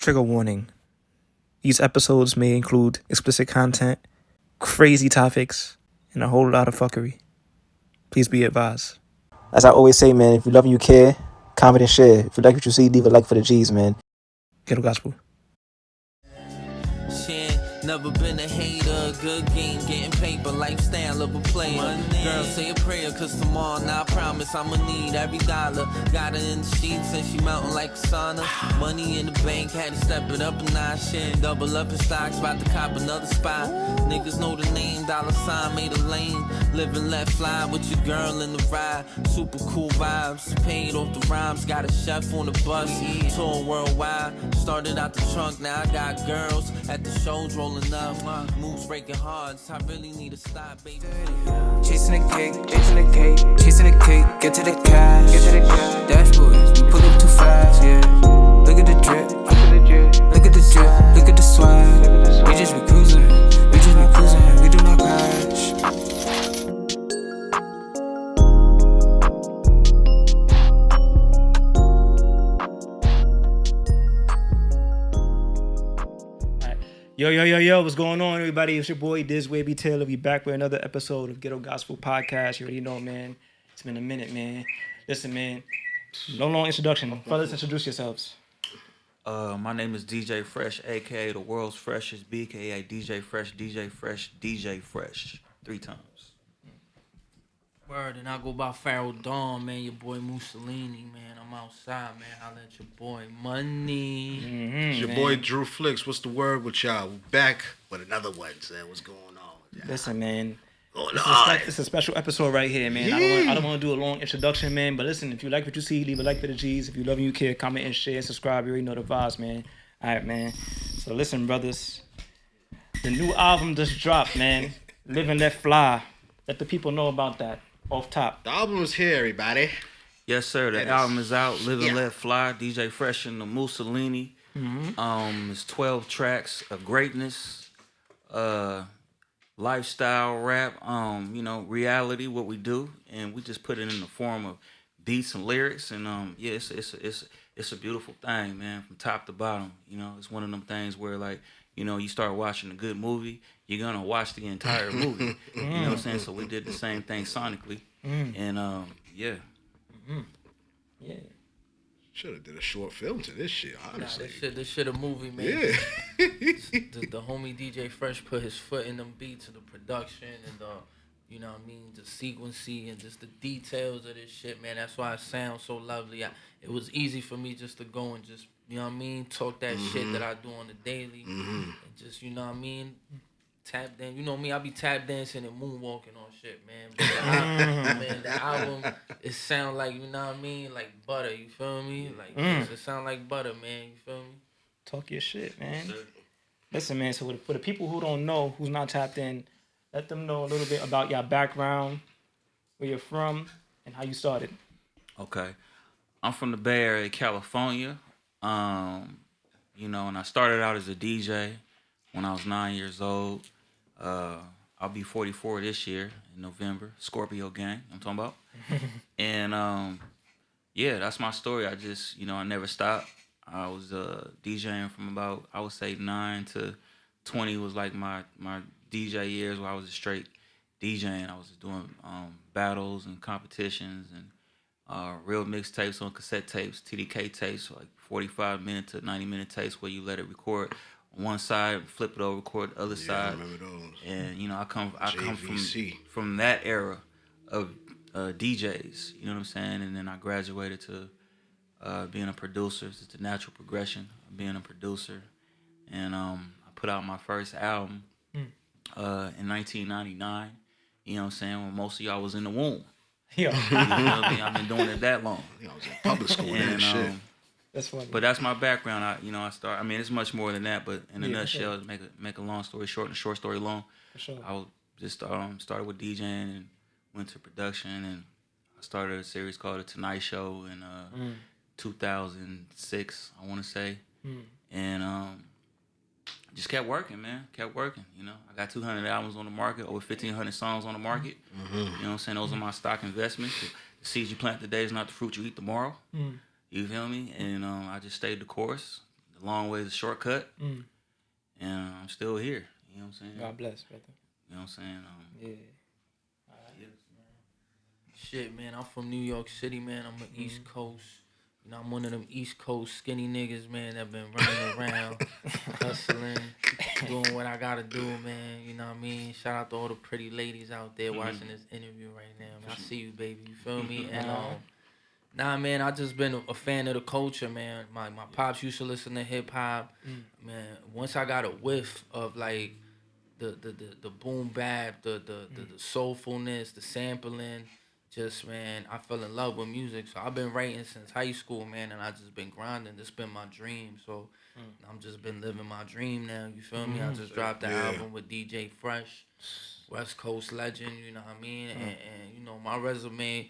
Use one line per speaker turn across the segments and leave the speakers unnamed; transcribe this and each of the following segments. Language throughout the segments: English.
Trigger warning. These episodes may include explicit content, crazy topics, and a whole lot of fuckery. Please be advised. As I always say, man, if you love and you care, comment and share. If you like what you see, leave a like for the G's, man. Ghetto Gospel.
Shit, never been a hater, good game, getting paper, lifestyle of a player. Girl, say a prayer, cause tomorrow, now I promise I'ma need every dollar. Got her in the sheets and she melting like a sauna. Money in the bank, had to step it up a notch. Shit, double up in stocks, about to cop another spot. Niggas know the name, dollar sign made a lane. Living let fly with your girl in the ride. Super cool vibes, paid off the rhymes. Got a chef on the bus, tour worldwide. Started out the trunk, now I got girls at the shows rolling up. Moves breaking hearts, I really need to stop, baby.
Chasing the cake, chasing the cake, chasing the cake, get to the cash. Dashboards, we pull up too fast, yeah. Look at the drip, look at the drip, look at the swag. We just be cruising, we do not crash.
Yo, what's going on, everybody? It's your boy, Diz Wavy Taylor. We back with another episode of Ghetto Gospel Podcast. You already know, man. It's been a minute, man. Listen, man. No long introduction. Fellas, introduce yourselves.
My name is DJ Fresh, a.k.a. the world's freshest, b.k.a. DJ Fresh, DJ Fresh, DJ Fresh. 3 times.
Word, and I go by Pharaoh Dawn, man. Your boy Mussolini, man. I'm outside, man. Holla at your boy Money.
It's your boy Drew Flicks. What's the word with y'all? We're back with another one, son. What's going on? Yeah.
Listen, man.
Going
It's
on.
a special episode right here, man.
Yeah.
I don't want to do a long introduction, man. But listen, if you like what you see, leave a like for the G's. If you love and you care, comment and share and subscribe. You already know the vibes, man. All right, man. So listen, brothers. The new album just dropped, man. Live and Let Fly. Let the people know about that. Off top.
The album is here, everybody.
Yes, sir. The
Yes.
album is out. Live and
Yeah.
Let Fly. DJ Fresh and the Mussolini. It's 12 tracks of greatness. Lifestyle rap. Reality, what we do, and we just put it in the form of beats and lyrics. And it's a beautiful thing, man, from top to bottom. You know, it's one of them things where you start watching a good movie, you're gonna watch the entire movie. You know what I'm saying? So we did the same thing sonically, and yeah.
Yeah.
Should have did a short film to this shit, honestly.
This shit a movie, man.
Yeah.
the homie DJ Fresh put his foot in them beats of the production and the sequencing and just the details of this shit, man. That's why it sounds so lovely. It was easy for me just to go and just, talk that shit that I do on the daily. And just, tap dance. You know me, I be tap dancing and moonwalking on shit, man. But the album, it sound like, like butter, you feel me? Like, it sound like butter, man, you feel me?
Talk your shit, man. Listen, man, so for the people who don't know, who's not tapped in, let them know a little bit about your background, where you're from, and how you started.
Okay. I'm from the Bay Area, California. And I started out as a DJ when I was 9 years old. I'll be 44 this year in November. Scorpio gang, I'm talking about. And that's my story. I just, I never stopped. I was DJing from about, I would say 9 to 20 was like my DJ years where I was straight DJing. I was doing battles and competitions and real mixtapes on cassette tapes, TDK tapes, like 45-minute to 90-minute tapes where you let it record on one side, flip it over, record the other side.
I remember those.
And I come
JVC.
from that era of DJs. You know what I'm saying? And then I graduated to being a producer. It's the natural progression of being a producer. And I put out my first album in 1999. You know what I'm saying? When most of y'all was in the womb.
Yeah.
You know what I mean? I've been doing it that long.
I was in public school and shit.
That's funny.
But that's my background. It's much more than that. But in a nutshell, to make a long story short and a short story long,
For sure.
I was just started with DJing and went to production, and I started a series called The Tonight Show in 2006, I want to say, and just kept working, man. Kept working. I got 200 albums on the market, over 1,500 songs on the market. You know what I'm saying? Those are my stock investments. The seeds you plant today is not the fruit you eat tomorrow. You feel me? And I just stayed the course. The long way, the shortcut, and I'm still here. You know what I'm saying?
God bless, brother.
You know what I'm saying?
Yeah.
Shit, man, I'm from New York City, man. I'm an East Coast. You know, I'm one of them East Coast skinny niggas, man, that been running around, hustling, doing what I gotta do, man. You know what I mean? Shout out to all the pretty ladies out there watching this interview right now. Man. I see you, baby. You feel me? And nah, man, I just been a fan of the culture, man. My pops used to listen to hip hop, man. Once I got a whiff of like the boom bap, the soulfulness, the sampling. Just, man, I fell in love with music. So I've been writing since high school, man, and I just been grinding. It's been my dream. So I'm just been living my dream now. You feel me? I just dropped the album with DJ Fresh, West Coast legend, you know what I mean? And you know, my resume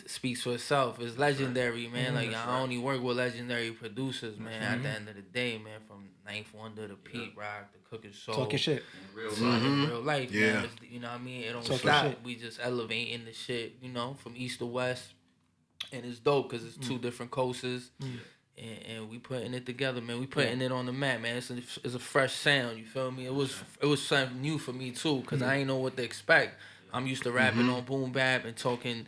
speaks for itself. It's legendary, man. Like, I only work with legendary producers, man, at the end of the day, man, from Ninth Wonder to Pete Rock to Cooking Soul.
Talking shit.
In real life, man. You know what I mean? It don't
Talking
stop.
shit.
We just elevating the shit, you know, from east to west. And it's dope because it's two different coasts. And we putting it together, man. We putting it on the map, man. It's a fresh sound, you feel me? It was something new for me, too, because I ain't know what to expect. I'm used to rapping on boom bap and talking,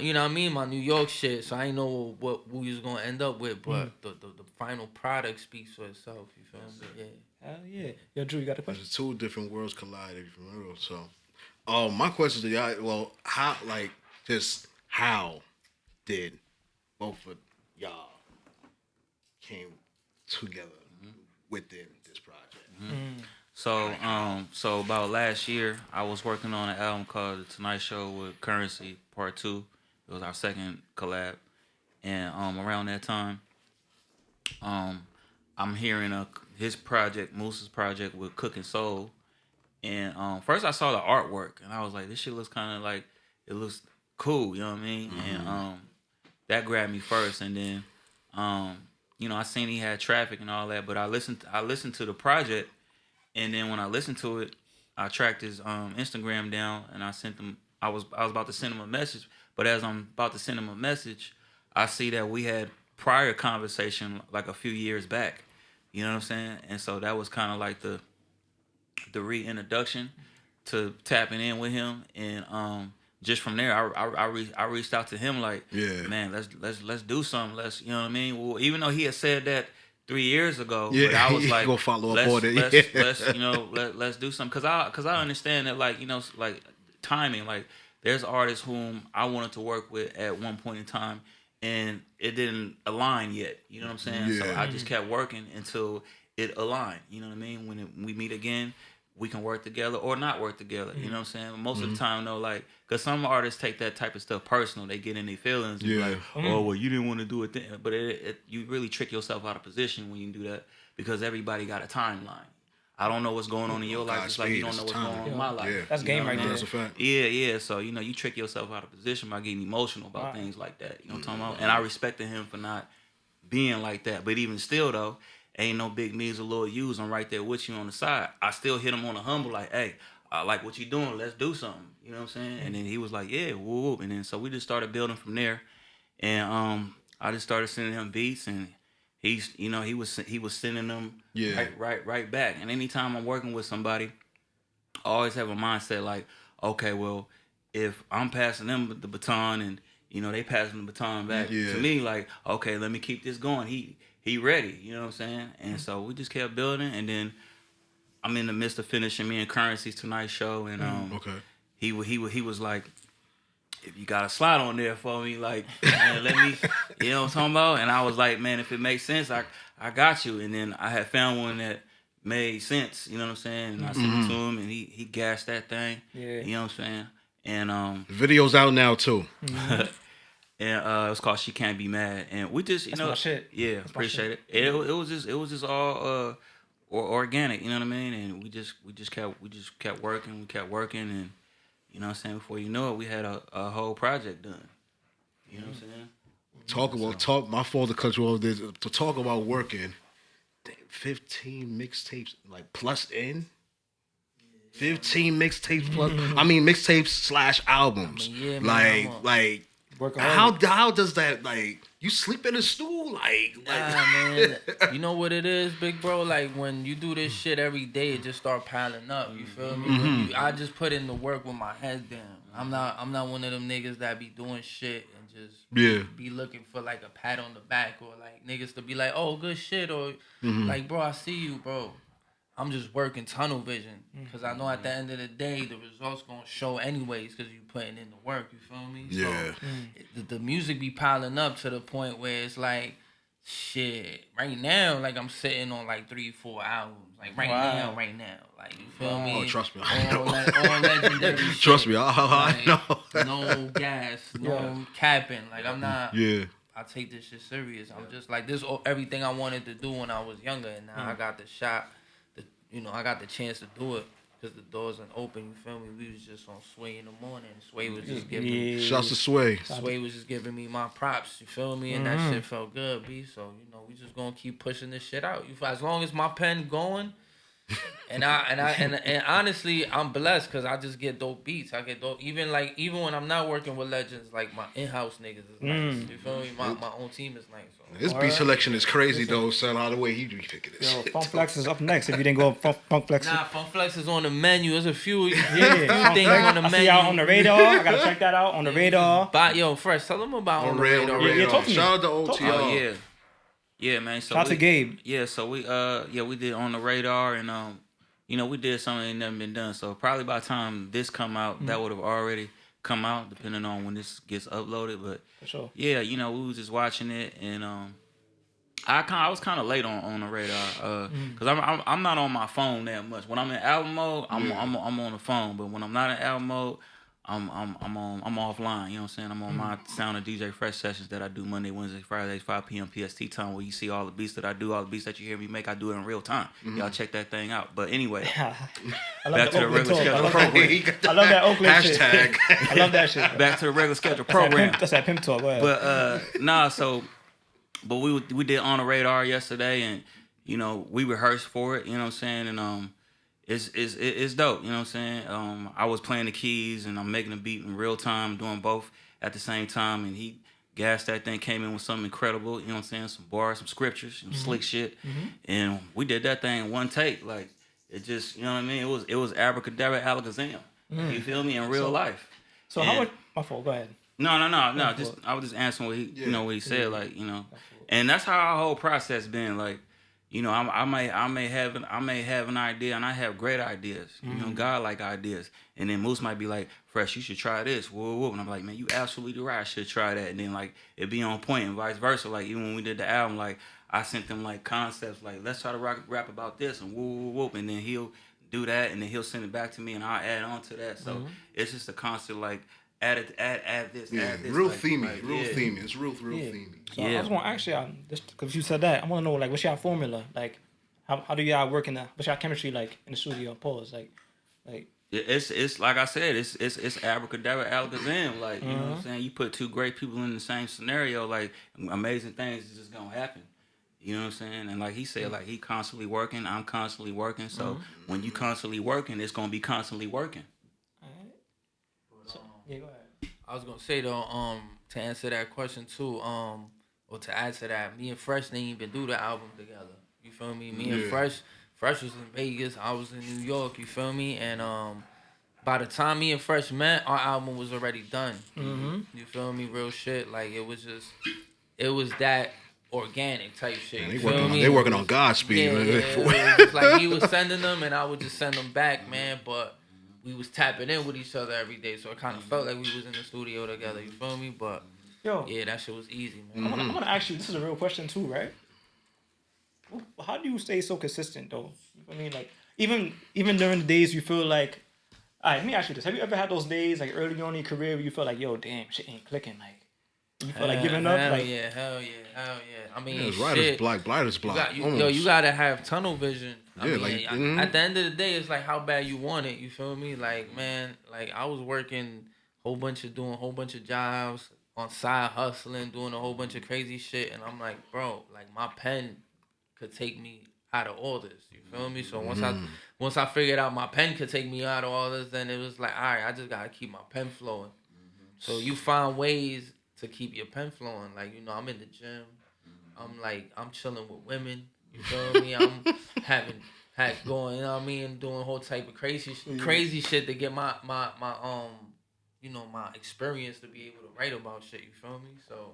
you know what I mean, my New York shit, so I ain't know what we was going to end up with, but the final product speaks for itself, you feel me? Yeah.
Hell yeah. Yo, Drew, you got a question?
There's two different worlds colliding from real. So, my question to y'all, well, how did both of y'all came together within this project?
So about last year, I was working on an album called The Tonight Show with Currency Part 2. It was our second collab. And around that time, I'm hearing his project, Moose's project with Cooking Soul. And first I saw the artwork, and I was like, this shit looks kind of like, it looks cool, you know what I mean? And that grabbed me first. And then, you know, I seen he had Traffic and all that, but I listened to the project. And then when I listened to it, I tracked his Instagram down, and I sent him. I was about to send him a message, but as I'm about to send him a message, I see that we had prior conversation like a few years back. You know what I'm saying? And so that was kind of like the reintroduction to tapping in with him, and just from there, I reached out to him like, man, let's do something. Let's, you know what I mean? Well, even though he had said that 3 years ago, but I was like,
go follow up on it.
Let's you know, let's do something, because I understand that, like, you know, like timing, like there's artists whom I wanted to work with at one point in time, and it didn't align yet. You know what I'm saying?
Yeah.
So I just kept working until it aligned. You know what I mean? When we meet again, we can work together or not work together. You know what I'm saying? Most of the time, though, like, because some artists take that type of stuff personal. They get in their feelings. And be like, oh, well, you didn't want to do it then. But you really trick yourself out of position when you do that, because everybody got a timeline. I don't know what's going on in your life, just like you don't know what's going on in my life.
Yeah.
That's game right there.
That's a fact.
Yeah. So, you know, you trick yourself out of position by getting emotional about things like that. You know what I'm talking about? And I respected him for not being like that. But even still, though, ain't no big me's or little U's. I'm right there with you on the side. I still hit him on the humble, like, hey, I like what you doing. Let's do something. You know what I'm saying? And then he was like, yeah, whoop. And then so we just started building from there. And I just started sending him beats, and he's, you know, he was sending them right back. And anytime I'm working with somebody, I always have a mindset like, okay, well, if I'm passing them the baton and, you know, they passing the baton back to me, like, okay, let me keep this going. He ready, you know what I'm saying? And so we just kept building, and then I'm in the midst of finishing me and Currency's Tonight Show, and he was like, if you got a slot on there for me, like, man, let me, you know what I'm talking about? And I was like, man, if it makes sense, I got you. And then I had found one that made sense, you know what I'm saying? And I sent it to him, and he gassed that thing, you know what I'm saying? And
the video's out now too.
And it's called She Can't Be Mad, and we just, you know,
my shit.
Yeah, appreciate it. It was just all organic, you know what I mean? And we just kept working, and you know what I'm saying, before you know it, we had a whole project done. You know what I'm saying?
My fault to cut you off this. To talk about working, 15 mixtapes, like, plus in. 15 mixtapes plus. I mean, mixtapes / albums.
Yeah, man,
like How does that, like, you sleep in a stool? Like
man. You know what it is, big bro? Like, when you do this shit every day, it just start piling up. You feel me? I just put in the work with my head down. I'm not one of them niggas that be doing shit and just be looking for like a pat on the back or like niggas to be like, oh, good shit, or like, bro, I see you, bro. I'm just working tunnel vision because I know at the end of the day the results gonna show anyways because you putting in the work. You feel me?
Yeah.
So the music be piling up to the point where it's like, shit. Right now, like I'm sitting on like 3-4 albums. Like right now. Like you feel me?
Oh, trust me,
I know. All legendary shit.
Trust me, I know.
No gas, no capping. Like I'm not.
Yeah.
I take this shit serious. I'm just like this. Everything I wanted to do when I was younger, and now I got the shot. I got the chance to do it because the doors ain't open. You feel me? We was just on Sway in the morning. Sway was just giving me.
Shouts to Sway.
Sway was just giving me my props. You feel me? And that shit felt good, B. So we just gonna keep pushing this shit out. As long as my pen going. And honestly, I'm blessed because I just get dope beats. I get dope, even when I'm not working with legends, like my in-house niggas is nice. You feel me? My own team is nice. So.
His beat selection is crazy though, son. How the way he be picking this shit.
Funk Flex is up next. If you didn't go Funk Flex.
Nah, Funk Flex is on the menu. There's a few things
on the menu. I see y'all on the radar. I gotta check that out on the radar.
But yo, Fresh, tell them about on the radar.
Yeah,
talk to me.
Shout out to OTR.
Oh yeah, yeah, man. So
Shout out to Gabe.
Yeah, so we did on the radar, and we did something that ain't never been done. So probably by the time this come out, that would have already come out, depending on when this gets uploaded. But
for sure.
Yeah, we was just watching it, and I was kind of late on the radar because I'm not on my phone that much. When I'm in album mode, I'm on the phone, but when I'm not in album mode, I'm offline. You know what I'm saying? I'm on my Sound of DJ Fresh sessions that I do Monday, Wednesday, Fridays, 5 p.m. PST time, where you see all the beats that I do, all the beats that you hear me make. I do it in real time. Y'all check that thing out. But anyway, back to the regular schedule program.
I love that Oakland shit.
Hashtag.
I love that shit.
Back to the regular schedule program.
That's that pimp talk. Go ahead.
But but we did on the radar yesterday, and we rehearsed for it. You know what I'm saying? And it's dope. You know what I'm saying? I was playing the keys and I'm making a beat in real time, doing both at the same time, and he gassed that thing, came in with something incredible. You know what I'm saying? Some bars, some scriptures, some slick shit, and we did that thing in one take. Like it just, you know what I mean? It was abracadabra alakazam. You feel me? In real life.
So how much? My fault. Go ahead.
No. Just I was just answering what he, what he said, like, and that's how our whole process been. Like, I may have an idea, and I have great ideas. God like ideas, and then Moose might be like, "Fresh, you should try this." Whoa, and I'm like, "Man, you absolutely right. I should try that." And then like it be on point, and vice versa. Like even when we did the album, like I sent them like concepts, like let's try to rap about this, and whoop, and then he'll do that, and then he'll send it back to me, and I'll add on to that. So it's just a constant like. Add this, add this.
Real
like,
themey, themey. It's real themey.
So I was going to ask y'all, just because you said that, I want to know, like, what's y'all formula? Like, how do y'all work what's y'all chemistry like in the studio? Pause. Like.
It's like I said, it's abracadabra alakazam. Like, you know what I'm saying? You put two great people in the same scenario, like, amazing things is just going to happen. You know what I'm saying? And like he said, like, he constantly working, I'm constantly working. So when you constantly working, it's going to be constantly working.
Yeah, go ahead.
I was gonna say though, to answer that question too, or to add to that, me and Fresh didn't even do the album together. You feel me? Me and Fresh was in Vegas, I was in New York. You feel me? And by the time me and Fresh met, our album was already done. You feel me? Real shit. Like it was that organic type shit.
They working on Godspeed.
Yeah, it was like he was sending them, and I would just send them back, man. But we was tapping in with each other every day, so it kind of felt like we was in the studio together. You feel me? But yeah, that shit was easy, man.
I'm gonna ask you. This is a real question too, right? How do you stay so consistent though? I mean, like even during the days you feel like, all right, let me ask you this: have you ever had those days like early on in your career where you feel like, yo, damn, shit ain't clicking, like you feel like giving up?
Hell
Like,
yeah. I mean,
it's writer's block, blighter's block.
You gotta have tunnel vision. I mean,
like
at the end of the day, it's like how bad you want it. You feel me? Like, man, like I was working doing a whole bunch of jobs on side hustling, doing a whole bunch of crazy shit, and I'm like, bro, like my pen could take me out of all this. You feel me? So once I figured out my pen could take me out of all this, then it was like, all right, I just gotta keep my pen flowing. So you find ways to keep your pen flowing. Like, you know, I'm in the gym. I'm chilling with women. You feel me? I'm going, you know what I mean, doing a whole type of crazy shit to get my you know, my experience to be able to write about shit. You feel me? So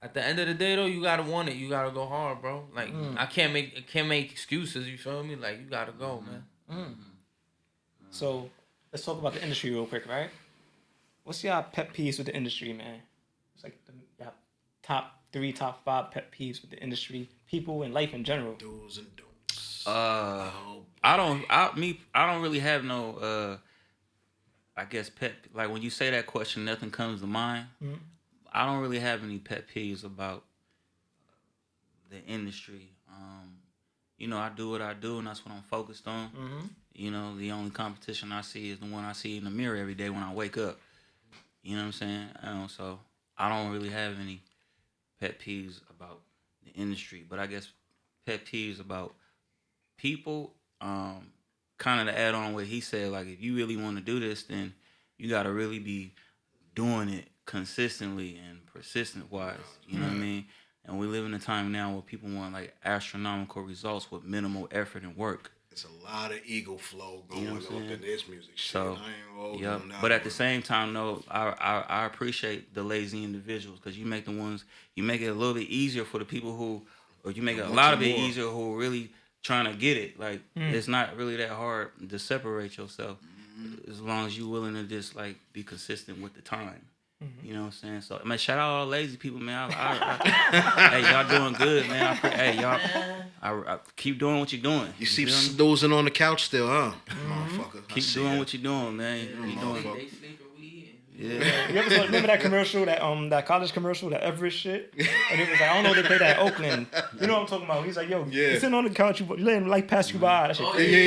at the end of the day, though, you gotta want it. You gotta go hard, bro. Like I can't make excuses. You feel me? Like you gotta go, man.
So let's talk about the industry real quick, right? What's your pet peeves with the industry, man? It's like your top 3, top 5 pet peeves with the industry, people, and life in general.
Do's and don'ts.
I don't really have no I guess pet, like when you say that question, nothing comes to mind. I don't really have any pet peeves about the industry. You know, I do what I do, and that's what I'm focused on. You know, the only competition I see is the one I see in the mirror every day when I wake up. You know what I'm saying? So I don't really have any pet peeves about the industry, but I guess pet peeves about people, kind of to add on what he said, like if you really want to do this, then you got to really be doing it consistently and persistent wise. You know what I mean? And we live in a time now where people want like astronomical results with minimal effort and work.
It's a lot of ego flow going up in this music shit.
So, yeah. But at the same time, though, I appreciate the lazy individuals because you make it a little bit easier for the people who, or you make it a lot of it easier who are really trying to get it. Like, it's not really that hard to separate yourself as long as you're willing to just, like, be consistent with the time. You know what I'm saying? So, man, shout out all the lazy people, man. Hey, y'all doing good, man. Hey, y'all, I keep doing what you're doing.
You see snoozing on the couch still, huh? Motherfucker.
Keep doing what you're doing, man. Yeah.
You ever remember that commercial, that college commercial, that Everest shit? And it was like, I don't know if they play that in Oakland. You know what I'm talking about? He's like, yo, you sitting on the couch, you letting life pass you by. That shit crazy.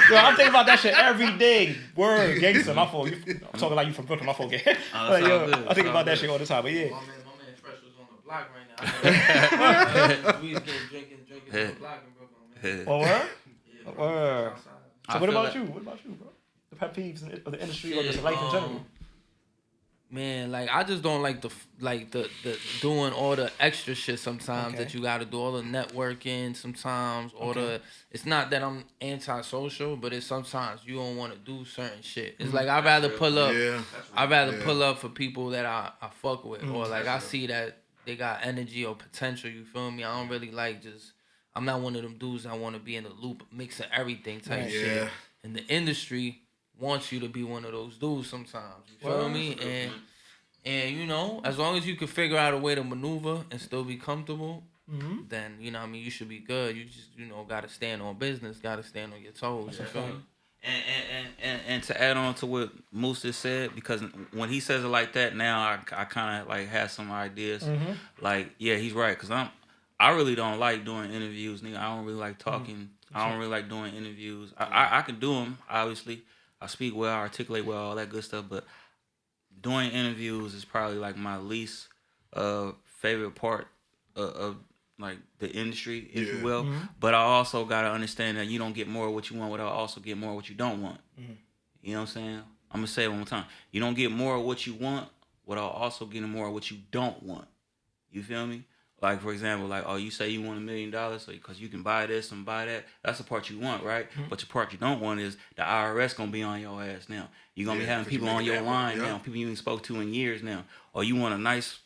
Yo, I'm thinking about that shit every day. Word, gangster, my fault. I'm talking like you from Brooklyn, my fault. Like, yo, I think about that shit all the time, but yeah.
My man Fresh was on the block right now. We was drinking on the block in Brooklyn, man.
Oh, word? Word. So what about you? What about you, bro? The pet peeves of the industry or just life in general?
Man, like I just don't like the doing all the extra shit sometimes that you gotta do, all the networking sometimes, it's not that I'm antisocial, but it's sometimes you don't want to do certain shit. It's like I'd rather pull up for people that I fuck with, or like I see that they got energy or potential, you feel me? I don't really like I'm not one of them dudes that want to be in the loop mixing everything type shit. And the industry wants you to be one of those dudes sometimes. You feel me? And you know, as long as you can figure out a way to maneuver and still be comfortable, then you know what I mean, you should be good. You just, you know, gotta stand on business, gotta stand on your toes. You feel me?
And to add on to what Moose just said, because when he says it like that, now I kind of like have some ideas. Like, yeah, he's right, because I really don't like doing interviews, nigga. I don't really like talking. I don't really like doing interviews. I can do them, obviously. I speak well, I articulate well, all that good stuff, but doing interviews is probably like my least favorite part of like the industry, if you will. But I also gotta understand that you don't get more of what you want without also get more of what you don't want. You know what I'm saying? I'm gonna say it one more time. You don't get more of what you want without also getting more of what you don't want. You feel me? Like, for example, like, oh, you say you want $1 million so because you can buy this and buy that. That's the part you want, right? But the part you don't want is the IRS going to be on your ass now. You're going to be having people on your line now, people you ain't spoke to in years now. Or you want a nice,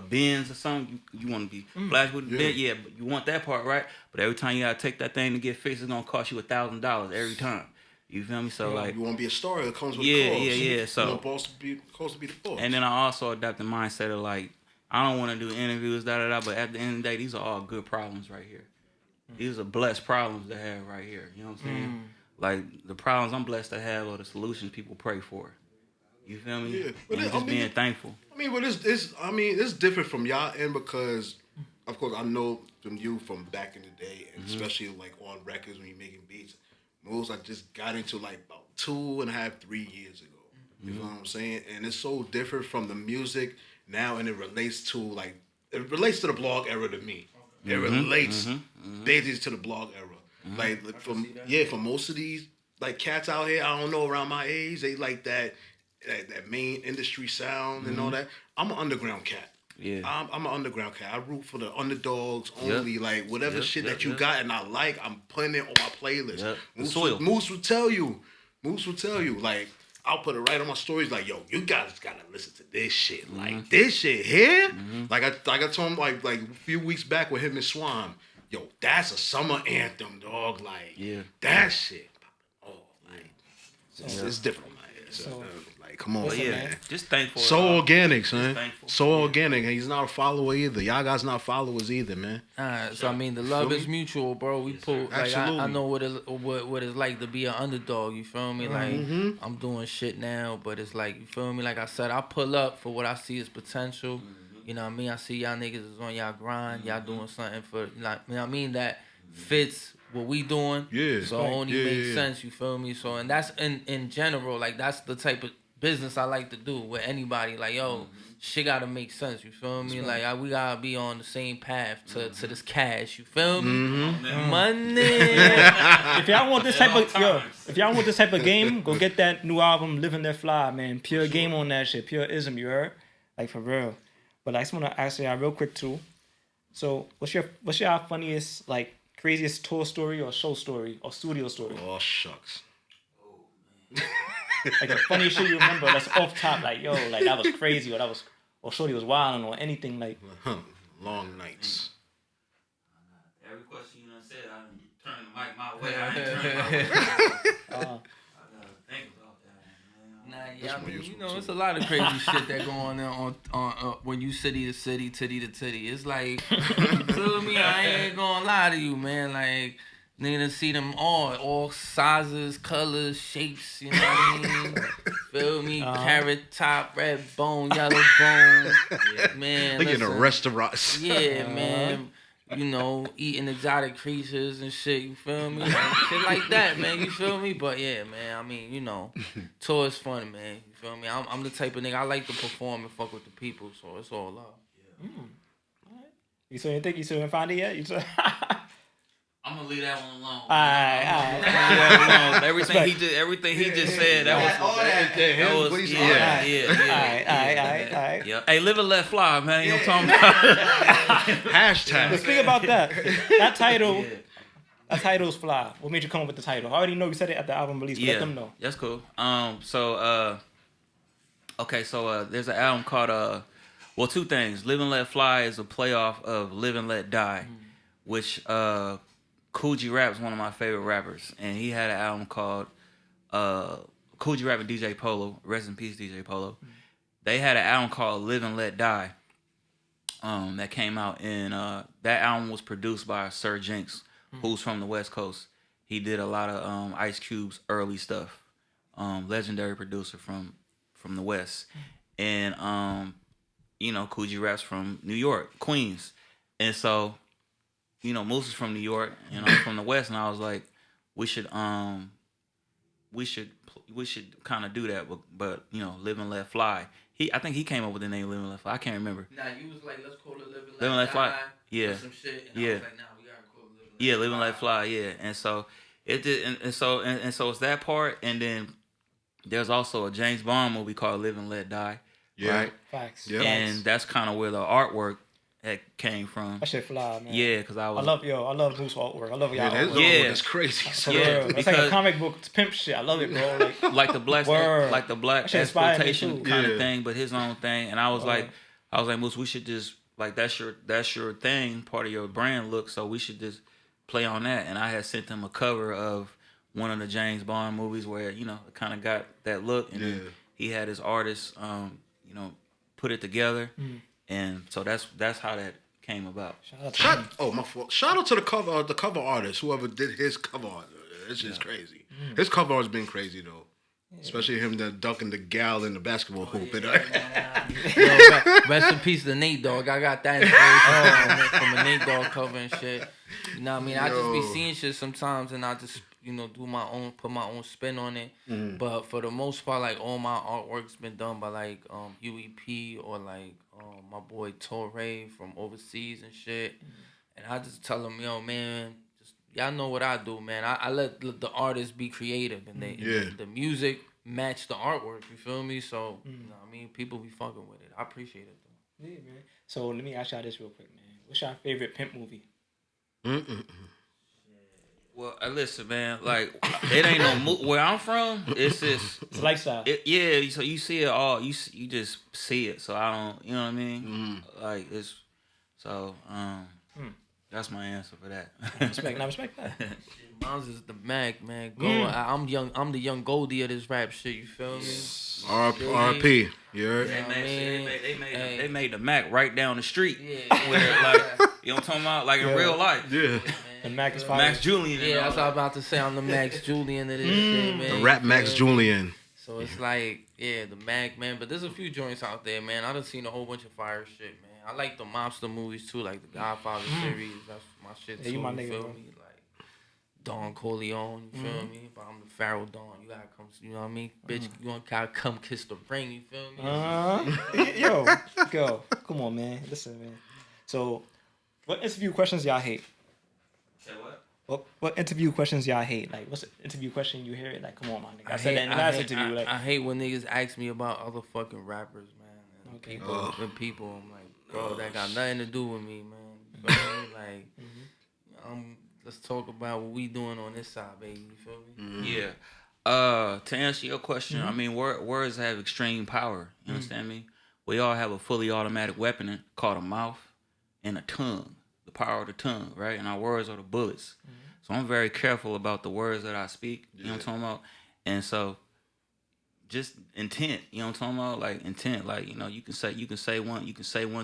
Benz or something? You want to be flash with the Benz? Yeah, but you want that part, right? But every time you got to take that thing to get fixed, it's going to cost you $1,000 every time. You feel me? So, like,
you want to be a star, it comes with a cost.
Yeah. So,
you want boss to be the boss.
And then I also adopt the mindset of, like, I don't want to do interviews, but at the end of the day, these are all good problems right here. These are blessed problems to have right here. You know what I'm saying? Like, the problems I'm blessed to have are the solutions people pray for. You feel me? Yeah. But just being thankful.
I mean, but it's different from y'all end because, of course, I know from you from back in the day, and especially like on records when you're making beats. Moves I just got into like about 2.5, 3 years ago. You know what I'm saying? And it's so different from the music now, and it relates to the blog era to me. It relates basically to the blog era. Like for most of these like cats out here, I don't know, around my age, they like that. that main industry sound and all that. I'm an underground cat.
Yeah.
I'm an underground cat. I root for the underdogs only. Like whatever shit that you got and I like, I'm putting it on my playlist.
Yep.
Moose will tell you. Like I'll put it right on my stories. Like yo, you guys gotta listen to this shit. Like this shit here. Like I told him like a few weeks back with him and Swan. Yo, that's a summer anthem, dog. Like that shit. Oh, like it's different on my head. So, like come on, man.
Just thankful.
So organic, man. So organic. And he's not a follower either. Y'all guys not followers either, man.
So I mean, the love is mutual, bro. We pull. Like I know what it's like to be an underdog. You feel me? Like I'm doing shit now, but it's like you feel me. Like I said, I pull up for what I see as potential. You know what I mean? I see y'all niggas is on y'all grind. Y'all doing something for like you know what I mean that fits what we doing. Yeah. So it only makes sense. You feel me? So and that's in general. Like that's the type of business I like to do with anybody. Like yo. Shit gotta make sense, you feel me? Like we gotta be on the same path to this cash, you feel me? Money.
If y'all want this type of game, go get that new album, Living That Fly, man. Pure game on that shit, pure ism, you heard? Like for real. But I just wanna ask y'all real quick too. So what's your funniest, like craziest tour story or show story or studio story?
Oh shucks.
Like the funniest shit you remember that's off top, like yo, like that was crazy or shorty was wilding or anything like.
Long nights.
Every question you done said, I done turned the mic my way. I didn't turn my way. I gotta think about that, man.
Nah, yeah, I mean, you know, it's a lot of crazy shit that going on when you city to city, titty to titty. It's like, you feel me? I ain't gonna lie to you, man. Like. Nigga see them all sizes, colors, shapes, you know what I mean? Feel me? Carrot top, red bone, yellow bone. Man,
look at the restaurants.
Yeah, man. You know, eating exotic creatures and shit, you feel me? Like, shit like that, man, you feel me? But yeah, man, I mean, you know, tour is fun, man. You feel me? I'm the type of nigga, I like to perform and fuck with the people, so it's all love. Yeah.
All right. You still didn't find it yet?
I'm gonna leave that one alone.
All right.
Everything he just said, that was yeah. Hey, live and let fly, man. You know what I'm talking about?
Hashtag.
But speak about that. That title. That title's fly. What made you come up with the title? I already know you said it at the album release, but let them know.
That's cool. There's an album called two things. Live and Let Fly is a playoff of Live and Let Die, which Cool G Rap's one of my favorite rappers, and he had an album called Cool G Rap and DJ Polo. Rest in peace, DJ Polo. They had an album called Live and Let Die that came out, and that album was produced by Sir Jinx, who's from the West Coast. He did a lot of Ice Cube's early stuff. Legendary producer from the West, and Cool G Rap's from New York, Queens, and so. Moose is from New York, I'm from the West, and I was like, we should kind of do that, but Live and Let Fly. I think he came up with the name Live and Let Fly. I can't remember.
Nah, you was like, let's call it Live and Let Fly.
Yeah.
Some shit, and I was like, nah, we gotta call it Live and Let Fly.
Yeah, Live and Let Fly. Yeah, and so it did, and so it's that part, and then there's also a James Bond movie called Live and Let Die.
Yeah.
Right.
Facts.
Yeah.
And that's kind of where the artwork came from.
That shit fly, man.
Yeah, because I love
Moose artwork. I love y'all.
Yeah, it's crazy.
It's like a comic book pimp shit. I love it, bro.
Like the black exploitation kind of thing, but his own thing. And I was like, Moose, we should just like that's your thing, part of your brand look. So we should just play on that. And I had sent him a cover of one of the James Bond movies where it kind of got that look, and he had his artist, put it together. And so that's how that came about.
My fault. Shout out to the cover artist, whoever did his cover art. This is crazy. His cover art's been crazy though. Yeah. Especially him dunking the gal in the basketball hoop.
Rest in peace to Nate Dogg. I got that inspiration from a Nate Dogg cover and shit. You know what I mean? I just be seeing shit sometimes, and I just do my own, put my own spin on it. But for the most part, like all my artwork's been done by like UEP or like my boy Torre from overseas and shit. And I just tell them, yo, man, y'all know what I do, man. I let the artists be creative, and the music match the artwork. You feel me? So you know what I mean, people be fucking with it. I appreciate it though.
Yeah, man. So let me ask y'all this real quick, man. What's your favorite pimp movie?
Well, listen, man. Like, it ain't no where I'm from. It's just
It's a lifestyle.
yeah. So you see it all. You just see it. So I don't. You know what I mean? Like it's. So that's my answer for that.
Respect that.
Mine's is the Mac, man. I'm young. I'm the young Goldie of this rap shit. You feel me?
RP. You heard?
They made the Mac right down the street.
Yeah.
Where, like, you know what I'm talking about? Like in real life.
Yeah.
The Mac is fire.
Max Julian.
Yeah, that's what I was about to say. I'm the Max Julian of this shit, man.
The rap Max Julian.
So it's like, yeah, the Mac, man. But there's a few joints out there, man. I done seen a whole bunch of fire shit, man. I like the mobster movies too, like the Godfather series. That's my shit too.
Yeah, you my
you
nigga,
feel
bro.
me? Like Don Corleone, you feel me? But I'm the Pharaoh Don. You gotta come, you know what I mean? Bitch, you gotta come kiss the ring, you feel me?
Yo, come on, man. Listen, man. So, what interview questions y'all hate?
Say what?
What interview questions y'all hate? Like, what's the interview question you hear? Like, come on, my nigga. I said that in the last interview. Like,
I hate when niggas ask me about other fucking rappers, man. And people, I'm like, bro, that got nothing to do with me, man. You feel me? Like, let's talk about what we doing on this side, baby. You feel me?
Yeah. To answer your question, I mean, words have extreme power. You understand me? We all have a fully automatic weapon called a mouth and a tongue. The power of the tongue, right? And our words are the bullets. So I'm very careful about the words that I speak. You know what I'm talking about? And so, just intent. You know what I'm talking about? Like intent. Like, you know, you can say one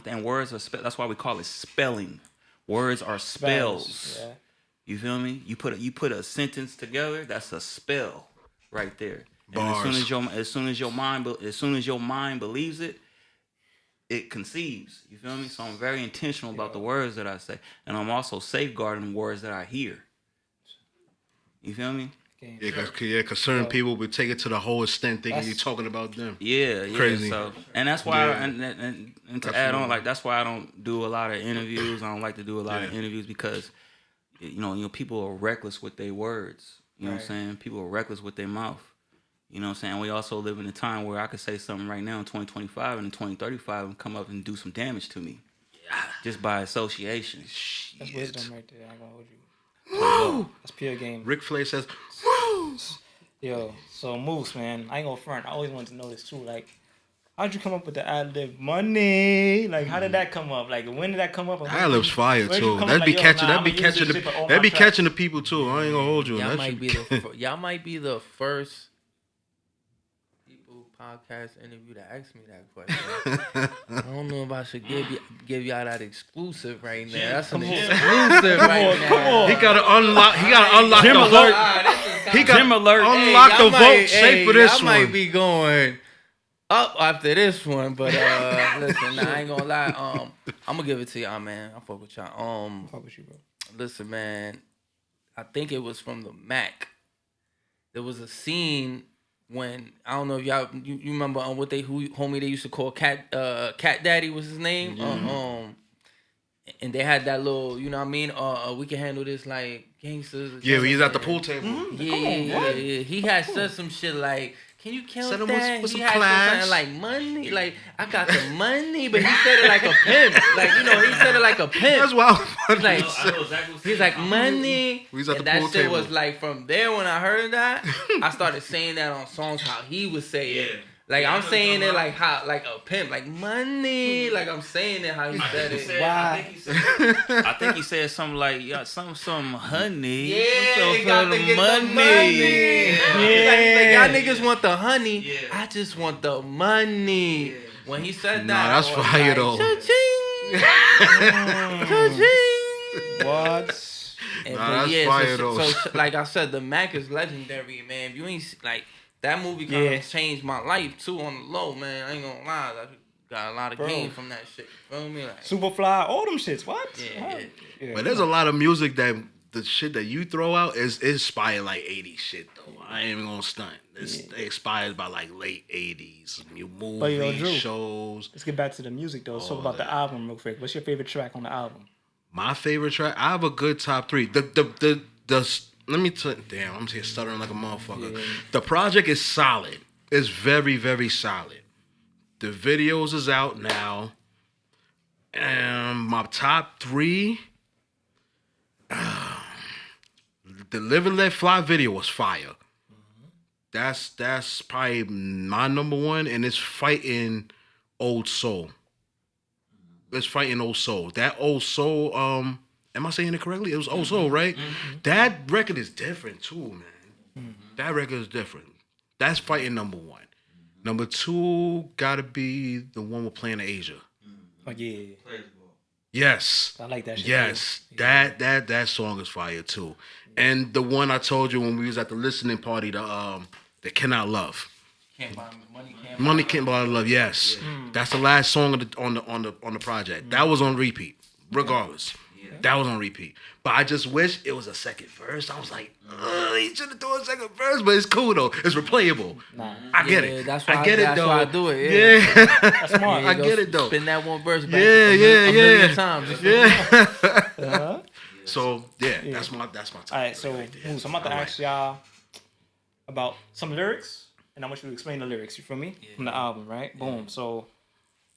thing. Words are that's why we call it spelling. Words are spells.
Yeah.
You feel me? You put a sentence together. That's a spell right there.
Bars.
And as soon as your mind believes it, it conceives. You feel me? So I'm very intentional about the words that I say, and I'm also safeguarding words that I hear. You feel me?
Yeah, because certain people would take it to the whole extent thinking you're talking about them.
Yeah.
Crazy.
So, and that's why, and to add on, like, that's why I don't do a lot of interviews. I don't like to do a lot of interviews because, you know, people are reckless with their words. You know what I'm saying? People are reckless with their mouth. You know what I'm saying? We also live in a time where I could say something right now in 2025 and in 2035 and come up and do some damage to me. Just by association.
That's wisdom right there. I ain't gonna hold you. That's pure game.
Ric Flair says, "Woo!"
Yo, so Moose, man, I ain't gonna front. I always wanted to know this too. Like, how'd you come up with the ad-lib money? Like, how did that come up? Like, when did that come up?
Ad-lib's fire too. That'd be catching the people too. I ain't gonna hold you.
Y'all might be the first people podcast interview to ask me that question. I don't know if I should give y'all that exclusive right now. That's an exclusive right now.
Come on.
He gotta unlock
Jim
the
alert.
vote. He got
Jim alert.
unlock the vote safe for this
I might
one.
be going up after this one, but listen, I ain't gonna lie. I'm gonna give it to y'all, man. I fuck with y'all.
Fuck with you, bro.
Listen, man. I think it was from the Mac. There was a scene when I don't know if y'all you remember homie they used to call Cat Daddy was his name. And they had that little, you know what I mean? We can handle this like gangsters.
Yeah, he's at the pool table.
Yeah. He had said some shit like, "Can you count that?"
With
He
some
had
class.
something like money, like I got the money, but he said it like a pimp, like you know, he said it like a pimp.
That's wild.
He's like, he's like money.
We was at
and
the
that
pool
shit
table.
was like from there when I heard that, I started saying that on songs how he would say it. Like I'm saying it like how like a pimp, like money, like I'm saying it how he said it.
I think he said something like some honey.
Yeah, he got to get
money.
the money.
Yeah.
He's like, y'all niggas want the honey.
Yeah.
I just want the money. Yeah. When he said that,
Nah, that's
I was
fire
like,
though.
Cha-ching.
What?
And,
Nah, that's fire though.
So, like I said, the Mac is legendary, man. If you ain't like that movie, kind of changed my life too on the low, man. I ain't gonna lie, I got a lot of game from that shit. You feel me? Like,
Superfly, all them shits. What?
Yeah.
But there's a lot of music that the shit that you throw out is inspired like 80s shit though. I ain't even gonna stunt. It's inspired by like late 80s. New movies,
Drew,
shows.
Let's get back to the music though. Let's talk about the album real quick. What's your favorite track on the album?
My favorite track, I have a good top 3. Let me damn, I'm here stuttering like a motherfucker. Yeah. The project is solid. is very, very solid. The videos is out now. And my top 3, the Live and Let Fly video was fire. That's probably my number 1, and it's fighting Old Soul. It's fighting Old Soul. That Old Soul, am I saying it correctly? It was Old Soul, right? That record is different too, man. That record is different. That's fighting number 1. Number 2 gotta be the one with Planet Asia.
Oh yeah.
Yes.
I like that shit.
Yes.
Too.
That song is fire too. And the one I told you when we was at the listening party, the Cannot Love. Money Can't Buy Love. Yes. That's the last song on the project. That was on repeat, regardless. That was on repeat. But I just wish it was a second verse. I was like, he should have thrown a second verse, but it's cool though. It's replayable.
Nah.
I get it.
That's why
I get it
that's
though.
why I do it. Yeah.
That's smart.
I get it though.
Spin that one verse back
Yeah,
a million times. You feel me?
Uh-huh.
So that's my top.
All right, so Moose, I'm about to ask y'all about some lyrics, and I want you to explain the lyrics. You feel me? From the album, right? Boom. So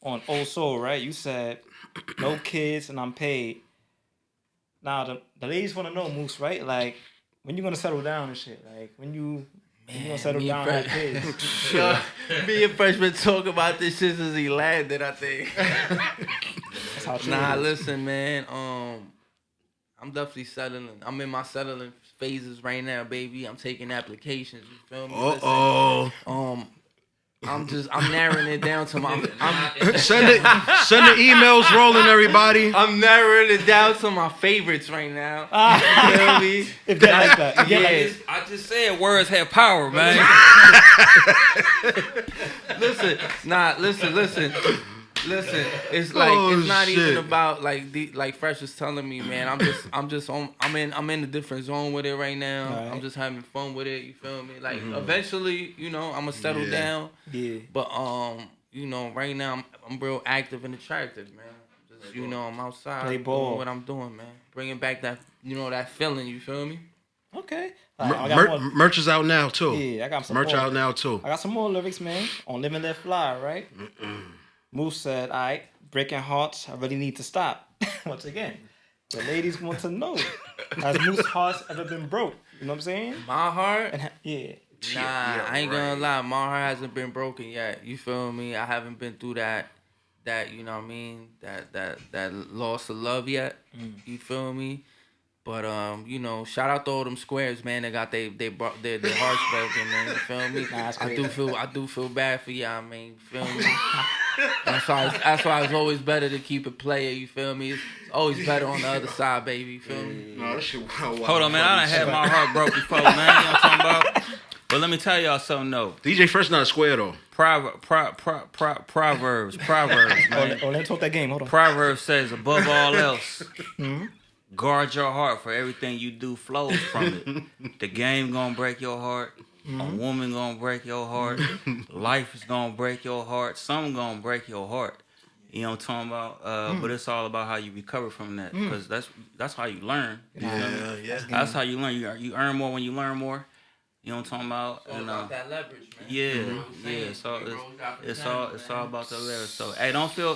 on Old Soul, right? You said no kids and I'm paid. Now the ladies want to know, Moose, right? Like when you gonna settle down and shit. Like when you gonna settle down and have kids.
Yo, me and Freshman talk about this shit since he landed, I think.
That's how true
Nah,
it is.
listen, man. I'm definitely settling. I'm in my settling phases right now, baby. I'm taking applications. You feel me? Listen, I'm narrowing it down to my.
Send the emails rolling, everybody.
I'm narrowing it down to my favorites right now. You feel me?
If they like that. If they like it.
I just said words have power, man.
Listen. It's like it's not
shit.
even about like Fresh was telling me, man. I'm in a different zone with it right now.
Right.
I'm just having fun with it. You feel me? Like eventually, I'm gonna settle down.
Yeah.
But right now I'm real active and attractive, man. Just I'm outside
Play ball.
doing what I'm doing, man. Bringing back that that feeling. You feel me?
Okay. All right, I got more.
Merch is out now too.
Yeah, I got some
merch
more.
out now too.
I got some more lyrics, man. On Living Let Fly, right? Moose said, all right, breaking hearts, I really need to stop. Once again, the ladies want to know, has Moose's heart ever been broke? You know what I'm saying?
My heart?
And yeah.
Nah, I ain't gonna lie. My heart hasn't been broken yet. You feel me? I haven't been through that you know what I mean? That loss of love yet. You feel me? But shout out to all them squares, man. They got their hearts broken, man. You feel me?
Nah, that's
I
great.
do feel bad for y'all, man. You feel me? That's why it's always better to keep it player. You feel me? It's always better on the other side, baby. You feel me?
No, that shit wild.
Hold on, man. I done had my heart broke before, man. You know what I'm talking about? But let me tell y'all something, though.
DJ Fresh not a square though.
Proverbs, man.
Oh, let's talk that game. Hold on.
Proverbs says, above all else, guard your heart, for everything you do flows from it. The game gonna break your heart. A woman gonna break your heart. Life is gonna break your heart. Something gonna break your heart. You know what I'm talking about? But it's all about how you recover from that, because that's how you learn.
Yeah.
That's how you learn. You earn more when you learn more. You know what I'm talking about?
It's all about that leverage, man.
Yeah. So it's all about the leverage. So hey, don't feel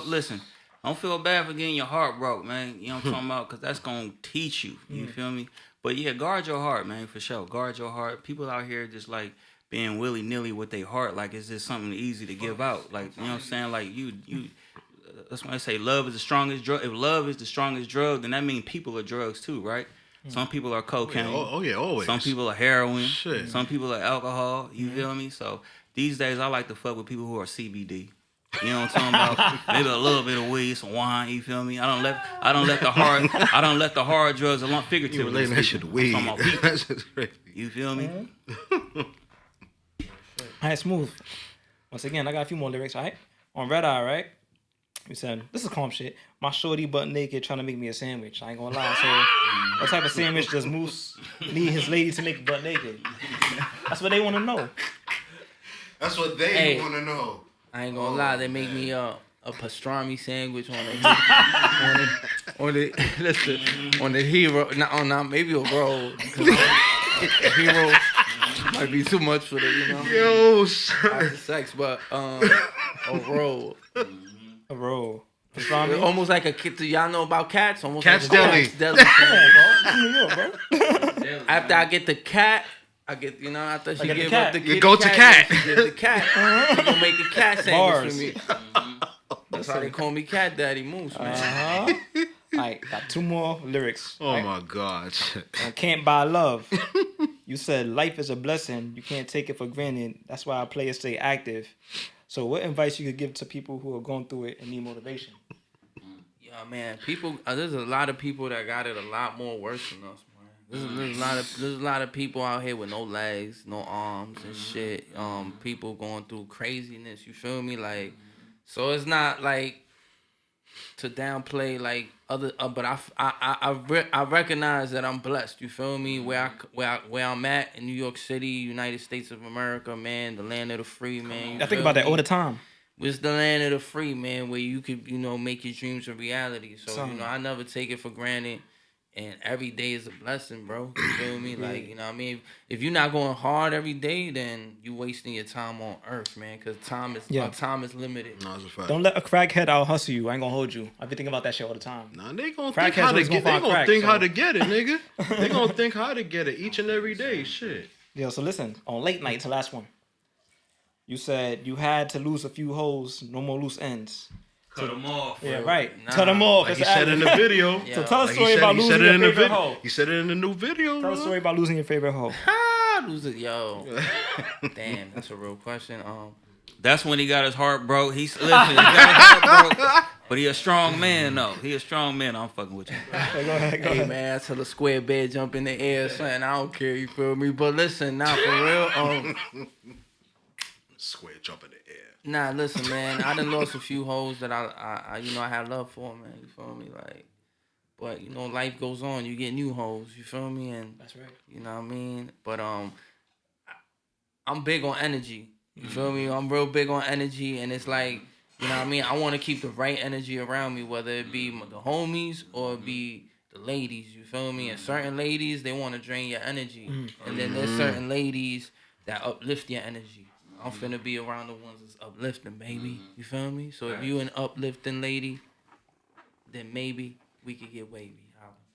bad for getting your heart broke, man. You know what I'm talking about? Because that's gonna teach you. You feel me? But yeah, guard your heart, man, for sure. Guard your heart. People out here just like being willy-nilly with their heart, like it's just something easy to give out. Like, you know what I'm saying? Like you that's why I say love is the strongest drug. If love is the strongest drug, then that means people are drugs too, right? Some people are cocaine.
Oh yeah, always.
Some people are heroin.
Shit.
Some people are alcohol. You feel me? So these days I like to fuck with people who are CBD. You know what I'm talking about? Maybe a little bit of weed, some wine. You feel me? I don't let the hard drugs along figuratively.
You relating that shit to weed.
I'm talking about people.
That's just crazy.
You feel me?
All right, Smooth. Once again, I got a few more lyrics, all right? On Red Eye, right? We said, this is calm shit. My shorty butt naked trying to make me a sandwich. I ain't gonna lie. So, what type of sandwich does Moose need his lady to make butt naked? That's what they want to know.
That's what they want to know.
I ain't gonna lie, they make me a pastrami sandwich on the hero, not maybe a roll. Hero, might be too much for the, you know.
Yo, son.
After sex, but a roll.
A roll. You know what I mean?
Almost like a kid. Do y'all know about cats? Almost
Cat's
like a
Deli.
Cat's Deli.
It's New York, bro.
After I get the cat, I get, you know, after she
get the
give
cat.
up the
You
kitty
go to cat.
She give the cat. She gonna make a cat sandwich
Bars.
for me. That's how they call me Cat Daddy Moose, man.
Alright, got 2 more lyrics.
Oh
right?
my God.
I can't buy love. You said life is a blessing. You can't take it for granted. That's why our players stay active. So what advice you could give to people who are going through it and need motivation?
Yeah, man. People, there's a lot of people that got it a lot more worse than us, man. There's a lot of people out here with no legs, no arms and shit. People going through craziness. You feel me? Like, so it's not like to downplay like other, but I recognize that I'm blessed. You feel me? Where I'm at in New York City, United States of America, man, the land of the free, man.
I think about that all the time.
It's the land of the free, man, where you could, you know, make your dreams a reality. So, you know, I never take it for granted. And every day is a blessing, bro. You feel me? Like, you know what I mean? If you're not going hard every day, then you wasting your time on earth, man. Because time is limited.
No, that's a fact.
Don't let a crackhead out hustle you. I ain't gonna hold you. I be thinking about that shit all the time.
Nah, they gonna
Crackheads
think how to
always
get.
gonna
They
find
gonna
crack,
think
so.
how to get it, nigga. They gonna think how to get it each and every day. Shit.
Yeah, so listen, on late night, the last one. You said you had to lose a few hoes, no more loose ends.
Cut them off.
Yeah,
bro.
right.
Nah.
Cut them off.
Like he
That's
said in the video.
Yeah.
So tell us a
Like
story about
he
losing
said it
your
in the
favorite
video.
hoe.
He said it in the new video.
Tell us a story about losing your favorite hoe.
Lose it, yo. Damn, that's a real question.
That's when he got his heart broke. He got his heart broke. But he a strong man, though. He a strong man. I'm fucking with you.
Go ahead.
Hey man, I tell a square bed jump in the air, son. I don't care, you feel me? But listen, now for real,
Square jump in the air.
nah, listen, man. I done lost a few hoes that I you know I had love for, man. You feel me? Like, but you know, life goes on. You get new hoes. You feel me? And
That's right.
you know what I mean? But I'm big on energy. You feel me? I'm real big on energy, and it's like, you know what I mean? I want to keep the right energy around me, whether it be the homies or it be the ladies. You feel me? And certain ladies, they want to drain your energy, and then there's certain ladies that uplift your energy. I'm finna be around the ones that's uplifting, baby. You feel me? So if you an uplifting lady, then maybe we could get wavy.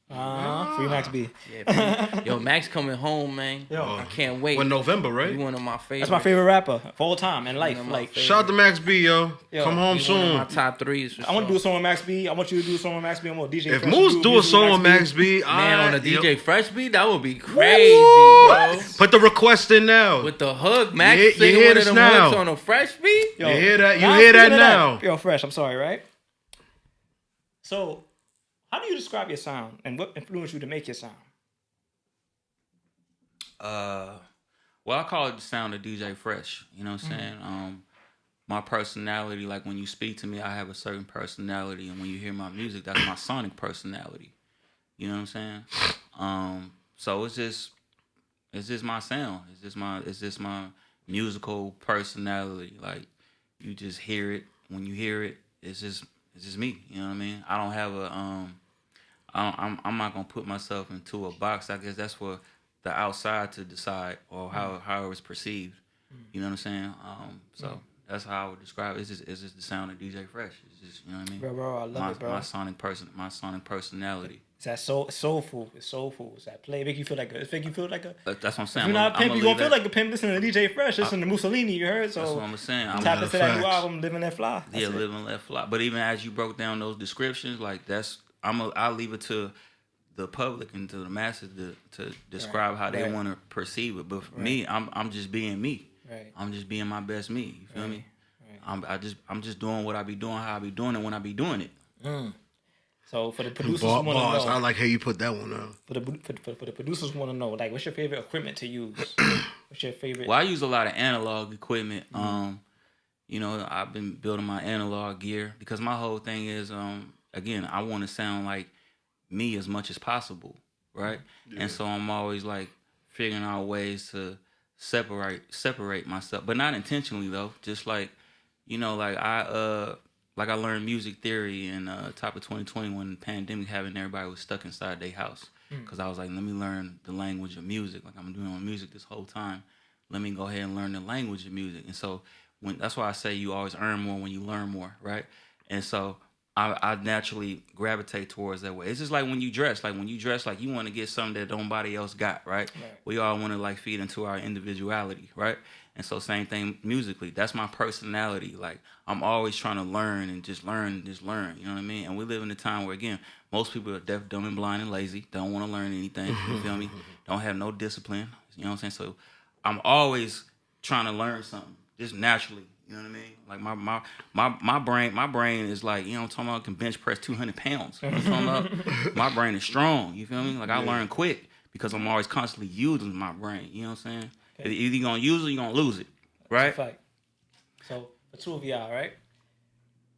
Free Max B.
Yeah, yo, Max coming home, man.
Yo.
I can't wait.
Well, November,
You
right?
one of my favorites.
That's my favorite rapper of all time in life.
One of my
Like,
favorites.
Shout out to Max B, yo.
Yo,
Come home
He one of
soon.
my top threes. For
I want to
sure.
do a song with Max B. I want you to do a song with Max B. I'm gonna DJ.
If
Fresh
Moose
do
do a
music
song with Max B,
Man, on a
yo,
DJ Fresh beat, that would be crazy, bro.
Put the request in now.
With the hook, Max
You
singing
hear
one of
this
them
now.
hooks on a Fresh beat.
Yo,
You hear that? You
now
hear that
speaking of
now?
Yo, Fresh. I'm sorry, right? So, how do you describe your sound, and what influenced you to make your sound?
Well, I call it the sound of DJ Fresh. You know what I'm saying? My personality, like when you speak to me, I have a certain personality, and when you hear my music, that's my sonic personality. You know what I'm saying? So it's just my sound. It's just my musical personality. Like you just hear it. When you hear it, it's just me. You know what I mean? I don't have a I'm not gonna put myself into a box. I guess that's for the outside to decide, or how it was perceived. You know what I'm saying? So that's how I would describe it. It's just the sound of DJ Fresh. It's just, you know what I mean?
Bro, I love it, bro.
My sonic personality.
Is that soulful? It's soulful. Is that play? Make you feel like a.
That's what I'm saying.
If you're not a pimp,
I'ma
you gonna
leave
feel
that-
like a pimp listening to DJ Fresh. Listen to Mussolini, you heard? So
That's what I'm saying.
tap into that new
Facts.
album, Living That Fly. That's
Yeah,
it.
living left fly. But even as you broke down those descriptions, like I'll leave it to the public and to the masses to describe how they
Right.
want to perceive it. But for me, I'm just being me.
Right.
I'm just being my best me. You feel me?
Right.
I'm just doing what I be doing, how I be doing it when I be doing it.
So for the producers who want to
Bars.
know,
I like how you put that one out.
for the producers who want to know, like, what's your favorite equipment to use? What's your favorite?
Well, I use a lot of analog equipment. You know, I've been building my analog gear because my whole thing is, again, I want to sound like me as much as possible, right? Yeah. And so I'm always like figuring out ways to separate myself, but not intentionally though. Just like, you know, like I learned music theory in top of 2020 when the pandemic happened. Everybody was stuck inside their house because I was like, let me learn the language of music. Like I'm doing music this whole time. let me go ahead and learn the language of music. And so that's why I say you always earn more when you learn more, right? And so I naturally gravitate towards that way. It's just like when you dress. Like when you dress, like you want to get something that nobody else got, right? We all want to like feed into our individuality, right? And so same thing musically. That's my personality. Like I'm always trying to learn and just learn. You know what I mean? And we live in a time where again, most people are deaf, dumb, and blind and lazy. Don't want to learn anything. You feel me? Don't have no discipline. You know what I'm saying? So I'm always trying to learn something just naturally. You know what I mean? Like my brain is like, you know what I'm talking about, can bench press 200 pounds. You know what I'm talking about? My brain is strong. You feel me? Like I learn quick because I'm always constantly using my brain. You know what I'm saying? Okay. Either you're gonna use it or you're gonna lose it. Right?
That's a fact. So the two of y'all, right?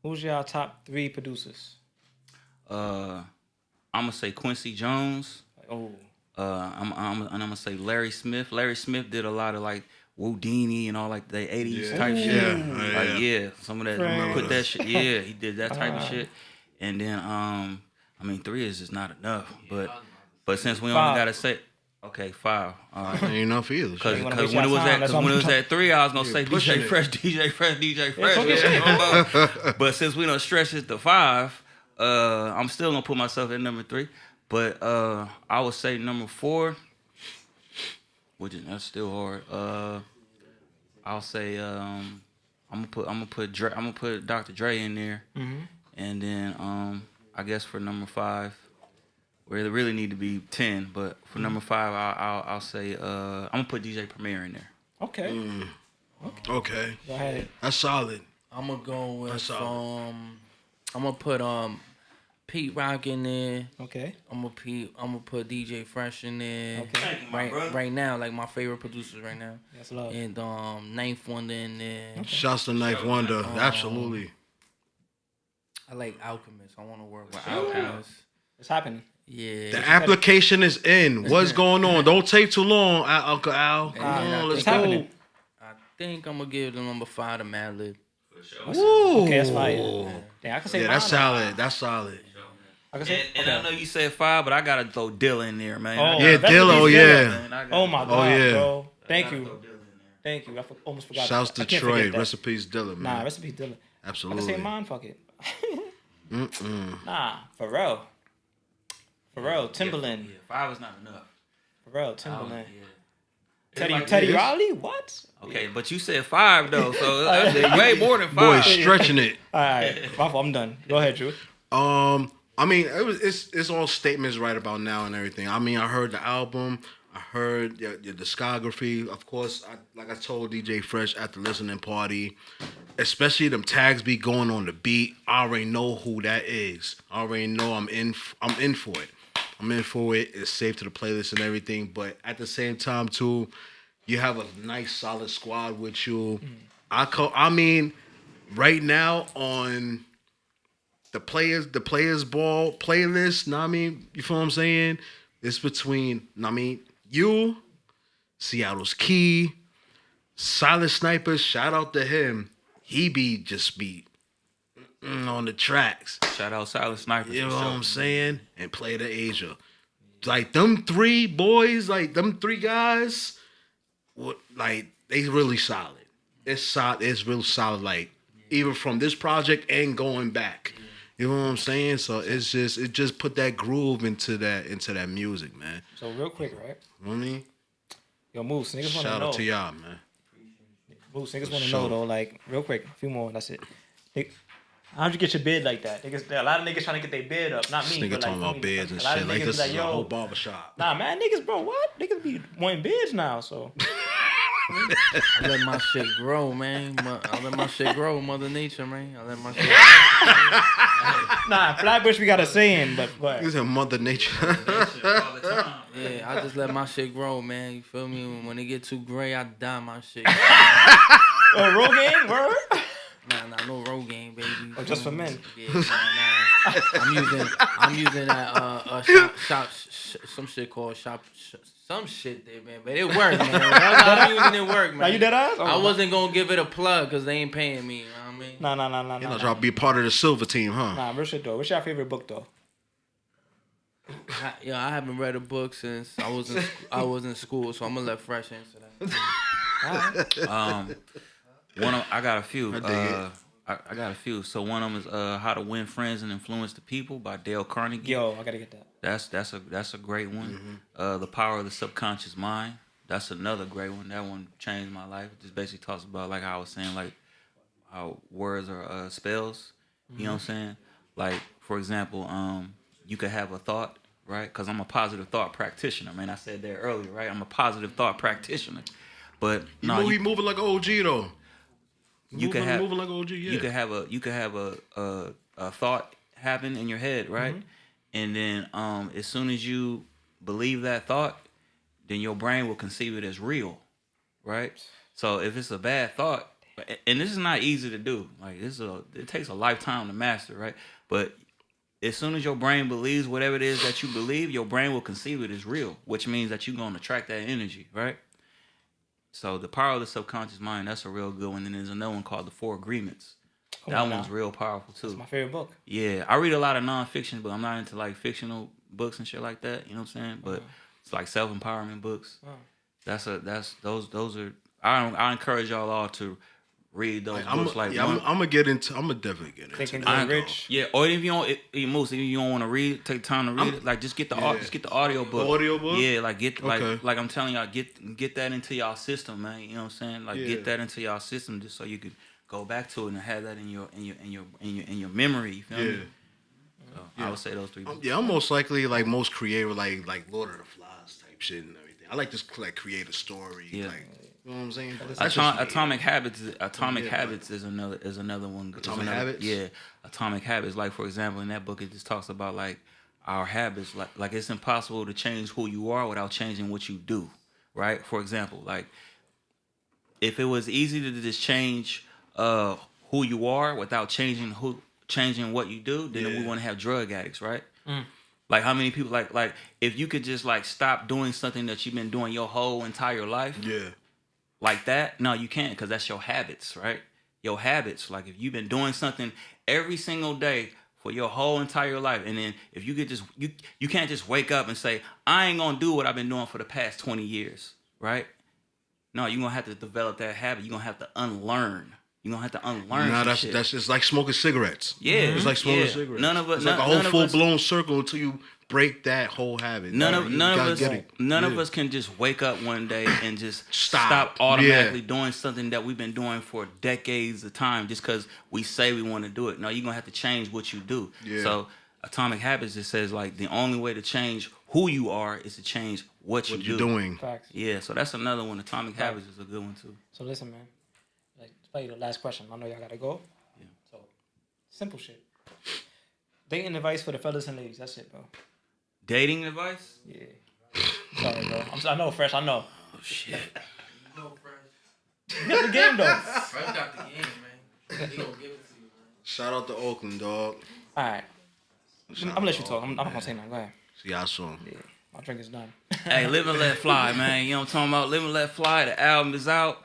Who's y'all top 3 producers?
I'm gonna say Quincy Jones.
Oh.
I'm gonna say Larry Smith. Larry Smith did a lot of like Whodini and all like the 80s type shit. Yeah, some of that. Put that shit. Yeah, he did that type of shit. And then I mean 3 is just not enough. But since we only gotta say, okay, 5. All right.
Ain't enough either.
Because when it was at 3, I was gonna say DJ Fresh. But since we don't stretch it to 5, I'm still gonna put myself at number 3. But I would say number 4. Which is that's still hard. I'll say I'm gonna put Dr. Dre in there, and then I guess for number 5, where it really need to be 10, but for number 5, I'll say I'm gonna put DJ Premier in there.
Okay.
Okay.
Go ahead.
That's solid.
I'm gonna go with I'm gonna put Pete Rock in there.
Okay.
I'm gonna put DJ Fresh in there.
Okay.
Right now, like my favorite producers right now.
That's love.
And Ninth Wonder in there.
Okay.
Shouts to Ninth Wonder. Absolutely.
I like Alchemist. I want to work with Alchemist.
It's happening.
Yeah.
The application is in. What's going on? Don't take too long, Uncle Al. Come on, let's go.
Happening.
I think I'm gonna give the number 5 to Madlib.
Ooh.
Okay, that's fire. Yeah, I can say
Yeah, that's solid. That's solid.
I can say.
And I know you said 5, but I gotta throw Dilla in there, man.
Oh,
Yeah, Dillo, yeah.
Oh my God,
yeah.
bro. Thank you. Thank you. I almost forgot.
Shouts to
I can't
Troy.
forget that.
Recipes Dilla, man.
Nah, recipe Dylan.
Absolutely.
I can say mine. Fuck it. Nah, Pharrell. Timbaland.
Yeah, 5 is not enough.
Pharrell, Timbaland.
Yeah.
Teddy Riley? What?
Okay, but you said 5 though, so that's way more than 5.
Boy, stretching it.
All right, my fault, I'm done. Go ahead, Drew.
I mean, it's all statements right about now and everything. I mean, I heard the album, I heard your discography. Of course, like I told DJ Fresh at the listening party, especially them tags be going on the beat. I already know who that is. I already know I'm in for it. I'm in for it. It's saved to the playlist and everything. But at the same time, too, you have a nice, solid squad with you. I mean, right now on the players ball playlist, know what I mean? You feel what I'm saying? It's between, know what I mean, you, Seattle's Key, Silent Sniper, shout out to him. He be on the tracks.
Shout out Silent Sniper.
You know what I'm saying? And Play to Asia. Like them 3 boys, like them 3 guys, like they really solid. It's solid. It's real solid. Like even from this project and going back. You know what I'm saying? So it just put that groove into that music, man.
So real quick, right?
You know what I mean?
Yo, Moose, niggas want to know.
Shout out to y'all, man.
Moose, niggas want to know though. Like real quick, a few more. That's it. How'd you get your bid like that? Niggas, a lot of niggas trying to get their bid up. Not me.
This nigga
but
talking
like,
about bids and
a lot
shit.
of
Like
niggas
this
be
is a
yo,
whole barbershop.
Nah, man, niggas, bro, what? Niggas be wanting bids now, so.
I let my shit grow, man. I let my shit grow, Mother Nature, man. I let my shit
Nah, Flatbush, we got a saying, but go ahead.
He's a Mother Nature.
Yeah, I just let my shit grow, man. You feel me? When it get too gray, I dye my shit.
Rogaine, word?
Nah, no Rogaine, baby.
Oh, just for men.
Yeah, nah. I'm using that shop some shit called some shit there, man. But it worked, man. I'm using it work, man.
Now you dead ass?
I wasn't gonna give it a plug because they ain't paying me. You know what I mean?
Nah.
You know, try to be part of the silver team, huh?
Nah, real shit though. What's your favorite book though?
I haven't read a book since I was in school, so I'm gonna let Fresh answer that.
I got a few.
I dig it.
I got a few. So one of them is How to Win Friends and Influence the People by Dale Carnegie.
Yo, I gotta get that.
That's a great one. The Power of the Subconscious Mind. That's another great one. That one changed my life. It just basically talks about, like how I was saying, like how words are spells. You know what I'm saying? Like, for example, you could have a thought, right? Because I'm a positive thought practitioner, man. I said that earlier, right? I'm a positive thought practitioner. But
He moving like an OG though.
Moving
like OG. Yeah.
You could have a thought happen in your head, right? And then as soon as you believe that thought, then your brain will conceive it as real, right? So if it's a bad thought, and this is not easy to do, like it takes a lifetime to master, right? But as soon as your brain believes whatever it is that you believe, your brain will conceive it as real, which means that you're gonna attract that energy, right? So the Power of the Subconscious Mind, that's a real good one. And there's another one called The Four Agreements. That one's real powerful too.
It's my favorite book.
Yeah, I read a lot of nonfiction, but I'm not into like fictional books and shit like that. You know what I'm saying? But it's like self-empowerment books. Those are. I encourage y'all all to read those books.
I'm gonna definitely get into.
Thinking Grow Rich.
Yeah, or if you don't, if you don't want to read, take time to read it. Like just get the audio book.
Audio book.
Yeah, like like I'm telling y'all, get that into y'all system, man. You know what I'm saying? Like get that into y'all system just so you could go back to it and have that in your memory. You feel me? So I would say those three books.
I'm most likely like most creative, like Lord of the Flies type shit and everything. I like to like create a story.
Yeah.
Like, you know what I'm saying?
Atomic Habits is another one.
Atomic Habits?
Yeah, Atomic Habits. Like for example, in that book, it just talks about like our habits. Like it's impossible to change who you are without changing what you do. Right? For example, like if it was easy to just change who you are without changing what you do, then we wouldn't have drug addicts, right? Like how many people like if you could just like stop doing something that you've been doing your whole entire life.
Yeah.
Like that? No, you can't, because that's your habits, right? Your habits. Like if you've been doing something every single day for your whole entire life, and then if you could just you can't just wake up and say, I ain't gonna do what I've been doing for the past 20 years, right? No, you're gonna have to develop that habit. You're gonna have to unlearn. You're gonna have to unlearn.
Nah,
shit.
that's just like smoking cigarettes.
Yeah.
It's like smoking cigarettes.
None of us
it's like a whole full blown circle until you break that whole habit.
None of us can just wake up one day and just stop automatically doing something that we've been doing for decades of time just because we say we want to do it. No, you're gonna have to change what you do. Yeah. So Atomic Habits just says like the only way to change who you are is to change what you're
doing.
Facts.
Yeah, so that's another one. Atomic Habits is a good one too.
So listen, man. Like, to play the last question. I know y'all gotta go. Yeah. So simple shit. Dating advice for the fellas and ladies. That's it, bro.
Dating advice?
Yeah. Sorry, bro. I know, Fresh. I know.
Oh shit.
You know, Fresh.
You got the game though.
Fresh got the game, man. He gonna give it to you, man.
Shout out to Oakland, dog.
All right. I'm gonna let you talk. I'm not gonna say nothing. Go ahead.
See y'all soon.
Yeah. My drink is done.
Hey, Live and Let Fly, man. You know what I'm talking about? Live and Let Fly. The album is out.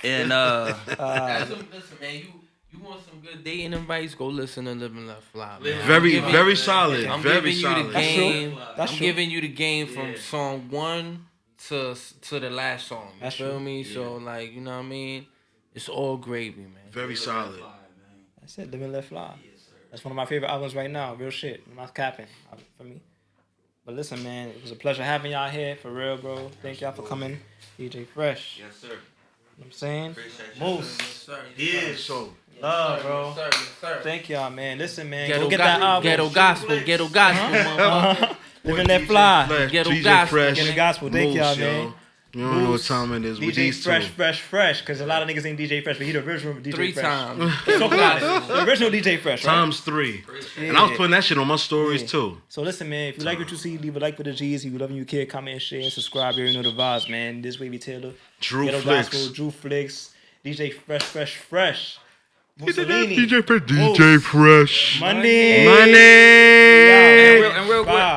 And
listen, man, you want some good dating advice? Go listen to Live and Let Fly. Man.
Very solid.
I'm
very
giving
solid.
you the game.
That's
I'm
true.
giving you the game from song 1 to the last song. You
That's
feel
true.
me? So like, you know what I mean? It's all gravy, man.
Very solid.
That's it. Live and Let Fly. That's one of my favorite albums right now. Real shit. I'm not capping for me. But listen, man, it was a pleasure having y'all here. For real, bro. Thank y'all for coming. DJ Fresh.
yes, sir.
You know what I'm saying?
Appreciate you.
Moose.
Yes, sir.
Yeah, so.
Love, bro.
Yes, sir.
Thank y'all, man. Listen, man.
Ghetto
Go get that album.
Ghetto gospel, motherfucker.
Live and Let Fly.
Ghetto
DJ
gospel.
Fresh.
Ghetto gospel. Thank y'all,
Moose,
man.
yo. You don't know what time it is with
DJ
these
Fresh, because a lot of niggas ain't DJ Fresh, but he the original DJ
3
Fresh.
times.
Let's talk about it. The original DJ Fresh, right?
Times 3.
Yeah.
And I was putting that shit on my stories too.
So listen, man, if you like what you see, leave a like for the G's. If you loving you kid, comment and share and subscribe. You already know the vibes, man. This Wavy Taylor.
Drew
Ghetto
Flicks.
Gospel, Drew Flicks. DJ Fresh. Mussolini.
DJ Fresh.
Money.
And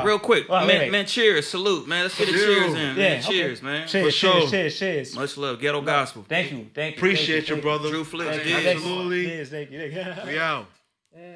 real quick,
Well,
man, cheers, salute, man. Let's get a cheers in, man.
Yeah,
Cheers,
okay.
man.
Cheers.
Much love, Ghetto Gospel.
Thank you.
Appreciate you, brother.
Drew Flicks,
Thank you.
Absolutely.
Thank you.
We out.
Yeah.